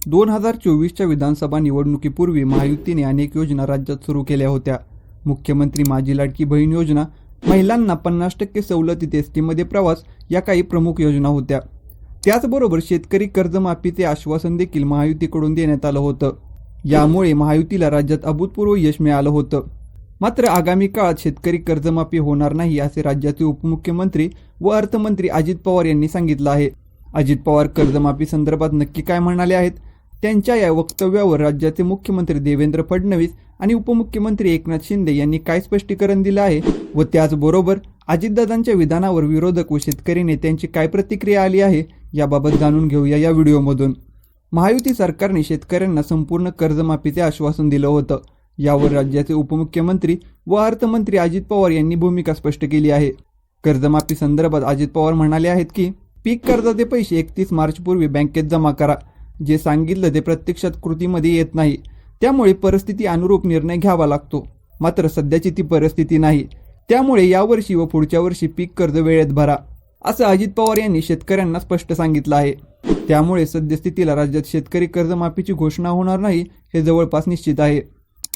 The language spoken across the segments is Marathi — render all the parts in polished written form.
2024च्या विधानसभा निवडणुकीपूर्वी महायुतीने अनेक योजना राज्यात सुरू केल्या होत्या. मुख्यमंत्री माझी लाडकी बहीण योजना, महिलांना 50% सवलतीत एसटीमध्ये प्रवास या काही प्रमुख योजना होत्या. त्याचबरोबर शेतकरी कर्जमाफीचे आश्वासन देखील महायुतीकडून देण्यात आलं होतं. यामुळे महायुतीला राज्यात अभूतपूर्व यश मिळालं होतं. मात्र आगामी काळात शेतकरी कर्जमाफी होणार नाही असे राज्याचे उपमुख्यमंत्री व अर्थमंत्री अजित पवार यांनी सांगितलं आहे. अजित पवार कर्जमाफी संदर्भात नक्की काय म्हणाले आहेत? त्यांच्या या वक्तव्यावर राज्याचे मुख्यमंत्री देवेंद्र फडणवीस आणि उपमुख्यमंत्री एकनाथ शिंदे यांनी काय स्पष्टीकरण दिलं आहे व त्याचबरोबर अजितदादांच्या विधानावर विरोधक व शेतकरी नेत्यांची काय प्रतिक्रिया आली आहे याबाबत जाणून घेऊया या व्हिडिओमधून. महायुती सरकारने शेतकऱ्यांना संपूर्ण कर्जमाफीचे आश्वासन दिलं होतं. यावर राज्याचे उपमुख्यमंत्री व अर्थमंत्री अजित पवार यांनी भूमिका स्पष्ट केली आहे. कर्जमाफी संदर्भात अजित पवार म्हणाले आहेत की पीक कर्जाचे पैसे 31 मार्चपूर्वी बँकेत जमा करा. जे सांगितलं ते प्रत्यक्षात कृतीमध्ये येत नाही. त्यामुळे परिस्थिती अनुरूप निर्णय घ्यावा लागतो. मात्र सध्याची ती परिस्थिती नाही. त्यामुळे यावर्षी व पुढच्या वर्षी पीक कर्ज वेळेत भरा, असं अजित पवार यांनी शेतकऱ्यांना स्पष्ट सांगितलं आहे. त्यामुळे सद्यस्थितीला राज्यात शेतकरी कर्जमाफीची घोषणा होणार नाही हे जवळपास निश्चित आहे.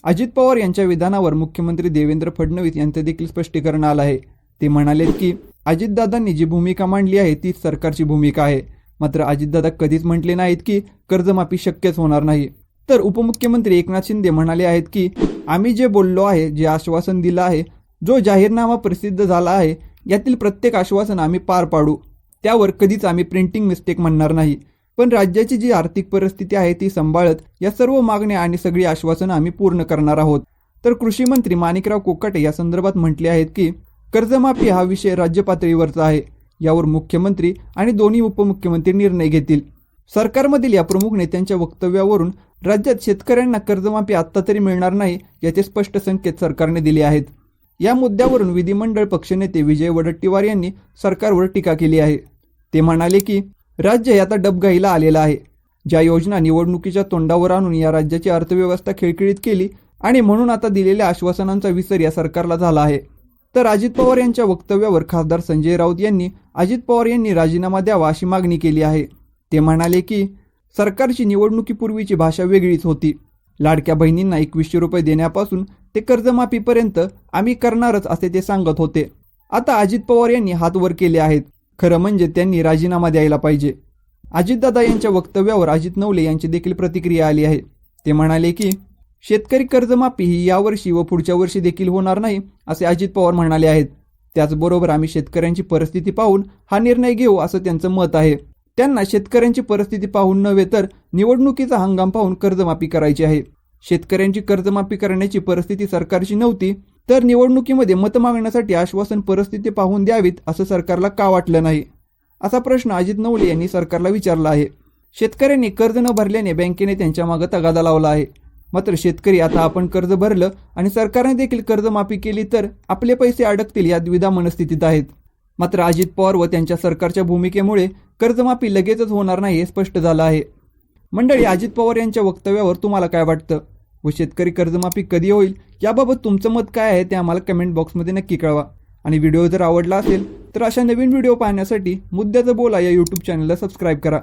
अजित पवार यांच्या विधानावर मुख्यमंत्री देवेंद्र फडणवीस यांचं देखील स्पष्टीकरण आलं आहे. ते म्हणाले की अजितदादांनी जी भूमिका मांडली आहे तीच सरकारची भूमिका आहे. मात्र अजितदादा कधीच म्हटले नाहीत की कर्जमाफी शक्यच होणार नाही. तर उपमुख्यमंत्री एकनाथ शिंदे म्हणाले आहेत की आम्ही जे बोललो आहे, जे आश्वासन दिलं आहे, जो जाहीरनामा प्रसिद्ध झाला आहे, यातील प्रत्येक आश्वासन आम्ही पार पाडू. त्यावर कधीच आम्ही प्रिंटिंग मिस्टेक म्हणणार नाही. पण राज्याची जी आर्थिक परिस्थिती आहे ती सांभाळत या सर्व मागण्या आणि सगळी आश्वासनं आम्ही पूर्ण करणार आहोत. तर कृषी मंत्री माणिकराव कोकाटे या संदर्भात म्हटले आहेत की कर्जमाफी हा विषय राज्य पातळीवरचा आहे. यावर मुख्यमंत्री आणि दोन्ही उपमुख्यमंत्री निर्णय घेतील. सरकारमधील या प्रमुख नेत्यांच्या वक्तव्यावरून राज्यात शेतकऱ्यांना कर्जमाफी आत्ता तरी मिळणार नाही याचे स्पष्ट संकेत सरकारने दिले आहेत. या मुद्द्यावरून विधिमंडळ पक्षनेते विजय वडेट्टीवार यांनी सरकारवर टीका केली आहे. ते म्हणाले की राज्य आता डबघाईला आलेलं आहे. ज्या योजना निवडणुकीच्या तोंडावर आणून या राज्याची अर्थव्यवस्था खिळखिळीत केली आणि म्हणून आता दिलेल्या आश्वासनांचा विसर या सरकारला झाला आहे. तर अजित पवार यांच्या वक्तव्यावर खासदार संजय राऊत यांनी अजित पवार यांनी राजीनामा द्यावा अशी मागणी केली आहे. ते म्हणाले की सरकारची निवडणुकीपूर्वीची भाषा वेगळीच होती. लाडक्या बहिणींना 2100 रुपये देण्यापासून ते कर्जमाफीपर्यंत आम्ही करणारच असे ते सांगत होते. आता अजित पवार यांनी हात वर केले आहेत. खरं म्हणजे त्यांनी राजीनामा द्यायला पाहिजे. अजितदादा यांच्या वक्तव्यावर अजित नवले यांची देखील प्रतिक्रिया आली आहे. ते म्हणाले की शेतकरी कर्जमाफी ही यावर्षी व पुढच्या वर्षी देखील होणार नाही असे अजित पवार म्हणाले आहेत. त्याचबरोबर आम्ही शेतकऱ्यांची परिस्थिती पाहून हा निर्णय घेऊ असं त्यांचं मत आहे. त्यांना शेतकऱ्यांची परिस्थिती पाहून नव्हे तर निवडणुकीचा हंगाम पाहून कर्जमाफी करायची आहे. शेतकऱ्यांची कर्जमाफी करण्याची परिस्थिती सरकारची नव्हती तर निवडणुकीमध्ये मत मागण्यासाठी आश्वासन परिस्थिती पाहून द्यावीत असं सरकारला का वाटलं नाही, असा प्रश्न अजित नवले यांनी सरकारला विचारला आहे. शेतकऱ्यांनी कर्ज न भरल्याने बँकेने त्यांच्या मागे तगादा लावला आहे. मात्र शेतकरी आता आपण कर्ज भरलं आणि सरकारने देखील कर्जमाफी केली तर आपले पैसे अडकतील या द्विधा मनस्थितीत आहेत. मात्र अजित पवार व त्यांच्या सरकारच्या भूमिकेमुळे कर्जमाफी लगेचच होणार नाही हे स्पष्ट झालं आहे. मंडळी, अजित पवार यांच्या वक्तव्यावर तुम्हाला काय वाटतं व शेतकरी कर्जमाफी कधी होईल याबाबत तुमचं मत काय आहे ते आम्हाला कमेंट बॉक्समध्ये नक्की कळवा. आणि व्हिडिओ जर आवडला असेल तर अशा नवीन व्हिडिओ पाहण्यासाठी मुद्द्याचं बोला या यूट्यूब चॅनलला सबस्क्राईब करा.